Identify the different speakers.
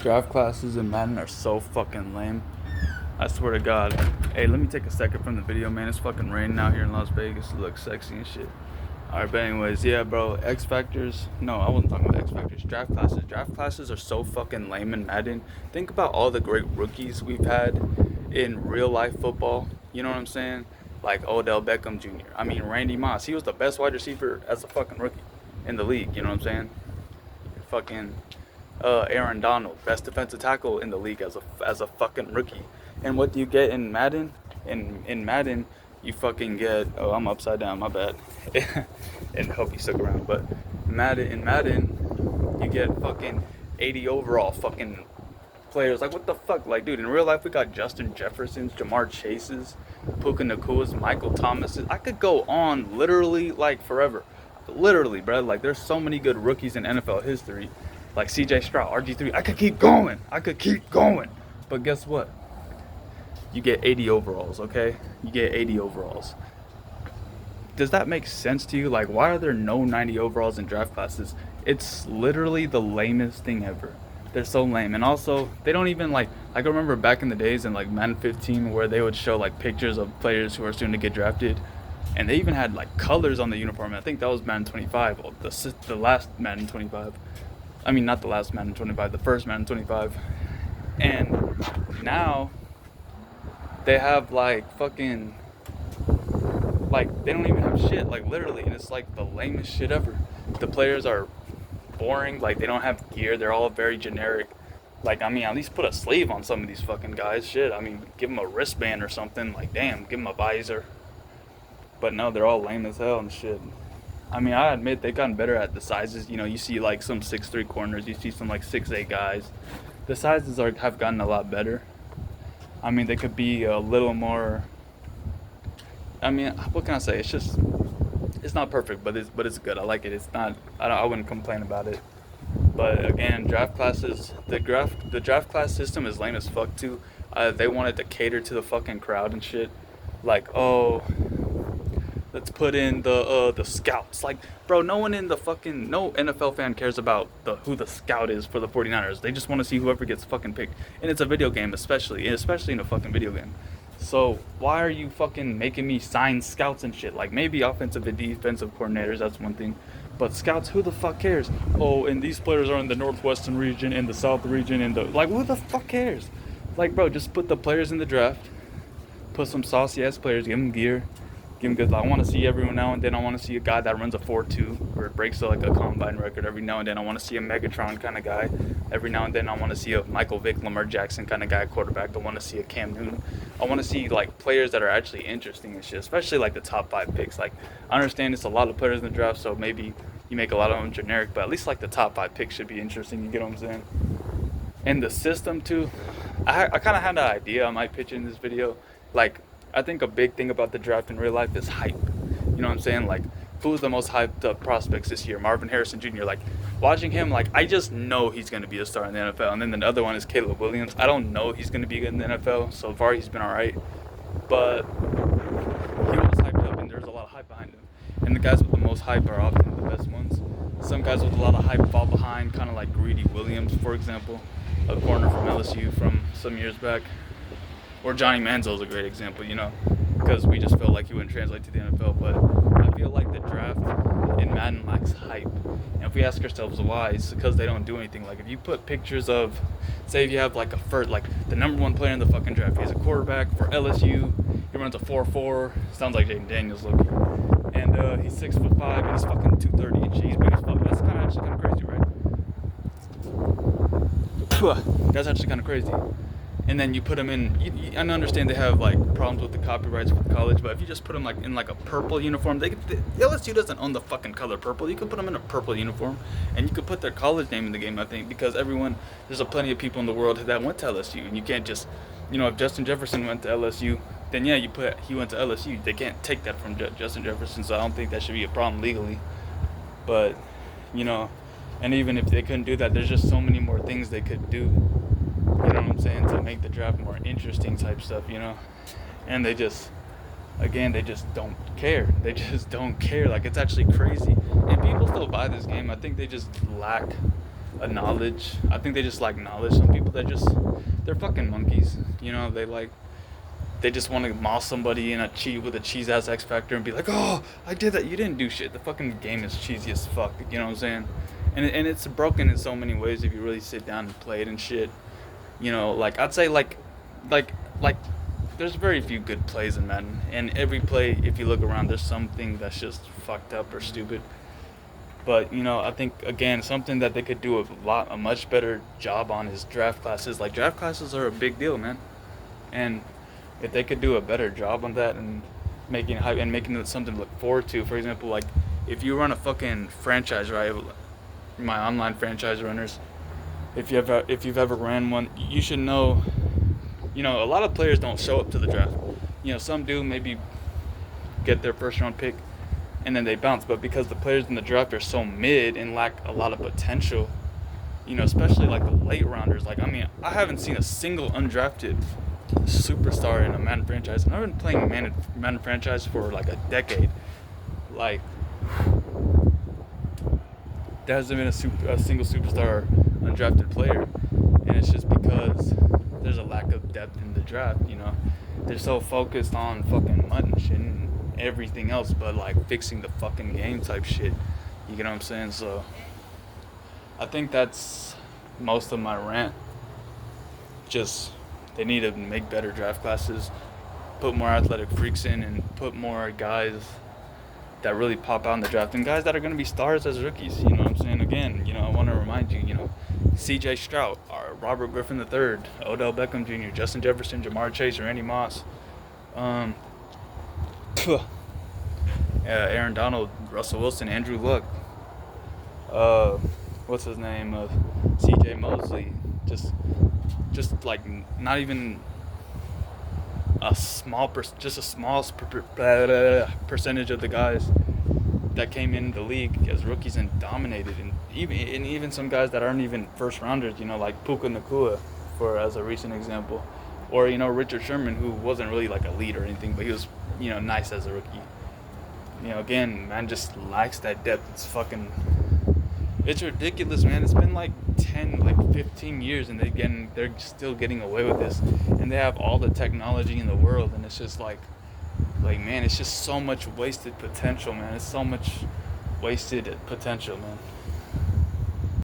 Speaker 1: Draft classes in Madden are so fucking lame. I swear to God. Hey, let me take a second from the video, man. It's fucking raining out here in Las Vegas. It looks sexy and shit. Alright, but anyways, yeah, bro. X Factors. No, I wasn't talking about X Factors. Draft classes. Draft classes are so fucking lame in Madden. Think about all the great rookies we've had in real life football. You know what I'm saying? Like Odell Beckham Jr. I mean, Randy Moss. He was the best wide receiver as a fucking rookie in the league. You know what I'm saying? Fucking Aaron Donald, best defensive tackle in the league as a fucking rookie. And what do you get in Madden? In Madden, you fucking get. Oh, I'm upside down. My bad. And hope you stuck around. But in Madden, you get fucking 80 overall fucking players. Like, what the fuck? Like, dude, in real life we got Justin Jeffersons, Jamar Chases, Puka Nakua's, Michael Thomas's. I could go on literally like forever. Literally, bro. Like, there's so many good rookies in NFL history. Like CJ Stroud, RG3. I could keep going. But guess what? You get 80 overalls, okay? You get 80 overalls. Does that make sense to you? Like, why are there no 90 overalls in draft classes? It's literally the lamest thing ever. They're so lame. And also, they don't even like I can remember back in the days in like Madden 15 where they would show like pictures of players who are soon to get drafted. And they even had like colors on the uniform. I think that was Madden 25, or the last Madden 25. I mean, not the last Madden 25, the first Madden 25. And now they have like fucking, like, they don't even have shit, like, literally. And it's like the lamest shit ever. The players are boring, like, they don't have gear, they're all very generic. Like, I mean, at least put a sleeve on some of these fucking guys. Shit, I mean, give them a wristband or something. Like, damn, give them a visor. But no, they're all lame as hell and shit. I mean, I admit they've gotten better at the sizes. You know, you see like some 6'3" corners, you see some like 6'8" guys. The sizes have gotten a lot better. I mean, they could be a little more. I mean, what can I say? It's not perfect, but it's good. I like it. It's not. I wouldn't complain about it. But again, draft classes. The draft class system is lame as fuck too. They wanted to cater to the fucking crowd and shit. Like, oh, let's put in the scouts. Like, bro, no NFL fan cares about who the scout is for the 49ers. They just want to see whoever gets fucking picked. And it's a video game, especially in a fucking video game. So why are you fucking making me sign scouts and shit? Like, maybe offensive and defensive coordinators, that's one thing. But scouts, who the fuck cares? Oh, and these players are in the Northwestern region, in the South region, like, who the fuck cares? Like, bro, just put the players in the draft. Put some saucy ass players, give them gear. Give him good. I want to see every now and then. I want to see a guy that runs a 4.2 or breaks like a combine record every now and then. I want to see a Megatron kind of guy. Every now and then, I want to see a Michael Vick, Lamar Jackson kind of guy quarterback. I want to see a Cam Newton. I want to see like players that are actually interesting and shit, especially like the top 5 picks. Like, I understand it's a lot of players in the draft, so maybe you make a lot of them generic, but at least like the top 5 picks should be interesting. You get what I'm saying? And the system too. I kind of had an idea I might pitch in this video. Like, I think a big thing about the draft in real life is hype. You know what I'm saying? Like, who's the most hyped up prospects this year? Marvin Harrison Jr. Like, watching him, like, I just know he's going to be a star in the NFL. And then the other one is Caleb Williams. I don't know he's going to be good in the NFL. So far, he's been all right. But he was hyped up, and there's a lot of hype behind him. And the guys with the most hype are often the best ones. Some guys with a lot of hype fall behind, kind of like Greedy Williams, for example, a corner from LSU from some years back. Or Johnny Manziel is a great example, you know, because we just felt like he wouldn't translate to the NFL. But I feel like the draft in Madden lacks hype. And if we ask ourselves why, it's because they don't do anything. Like, if you put pictures of, say, if you have like like the number 1 player in the fucking draft, he's a quarterback for LSU, he runs a 4.4, sounds like Jaden Daniels looking, and he's 6'5" and he's fucking 230 and he's big as fuck. That's actually kind of crazy, right? That's actually kind of crazy. And then you put them in. I understand they have like problems with the copyrights with college, but if you just put them like in like a purple uniform, LSU doesn't own the fucking color purple. You could put them in a purple uniform, and you could put their college name in the game. I think because there's plenty of people in the world that went to LSU, and you can't just, you know, if Justin Jefferson went to LSU, then yeah, he went to LSU. They can't take that from Justin Jefferson, so I don't think that should be a problem legally. But, you know, and even if they couldn't do that, there's just so many more things they could do. You know what I'm saying? To make the draft more interesting type stuff, you know? And they just don't care. They just don't care. Like, it's actually crazy. And people still buy this game. I think they just lack a knowledge. I think they just like knowledge. Some people they're fucking monkeys. You know, they just want to moss somebody in a cheat with a cheese ass X Factor and be like, oh, I did that. You didn't do shit. The fucking game is cheesy as fuck. You know what I'm saying? And it's broken in so many ways if you really sit down and play it and shit. You know, like I'd say like like there's very few good plays in Madden, and every play, if you look around, there's something that's just fucked up or stupid. But you know, I think again something that they could do a much better job on is draft classes. Like draft classes are a big deal, man, and if they could do a better job on that and making it something to look forward to. For example, like if you run a fucking franchise, right? My online franchise runners, if you've ever ran one, you should know. You know, a lot of players don't show up to the draft. You know, some do maybe get their first round pick and then they bounce. But because the players in the draft are so mid and lack a lot of potential, you know, especially like the late rounders. Like, I mean, I haven't seen a single undrafted superstar in a Madden franchise. And I've been playing Madden franchise for like a decade. Like, there hasn't been a single superstar undrafted player. And it's just because there's a lack of depth in the draft, you know. They're so focused on fucking MUT and shit and everything else, but like fixing the fucking game type shit. You get what I'm saying? So I think that's most of my rant. Just they need to make better draft classes, put more athletic freaks in, and put more guys that really pop out in the draft, and guys that are going to be stars as rookies. You know what I'm saying? Again, you know, I want to remind you, you know, C.J. Stroud, Robert Griffin III, Odell Beckham Jr., Justin Jefferson, Jamar Chase, Randy Moss, Aaron Donald, Russell Wilson, Andrew Luck, what's his name, C.J. Mosley, just like not even a small percentage of the guys that came in the league as rookies and dominated, and even some guys that aren't even first rounders, you know, like Puka Nacua, for as a recent example, or you know Richard Sherman, who wasn't really like a lead or anything, but he was, you know, nice as a rookie. You know, again, man, just lacks that depth. It's ridiculous, man. It's been like 15 years, and they're still getting away with this, and they have all the technology in the world, and it's just like man, it's just so much wasted potential, man. It's so much wasted potential, man.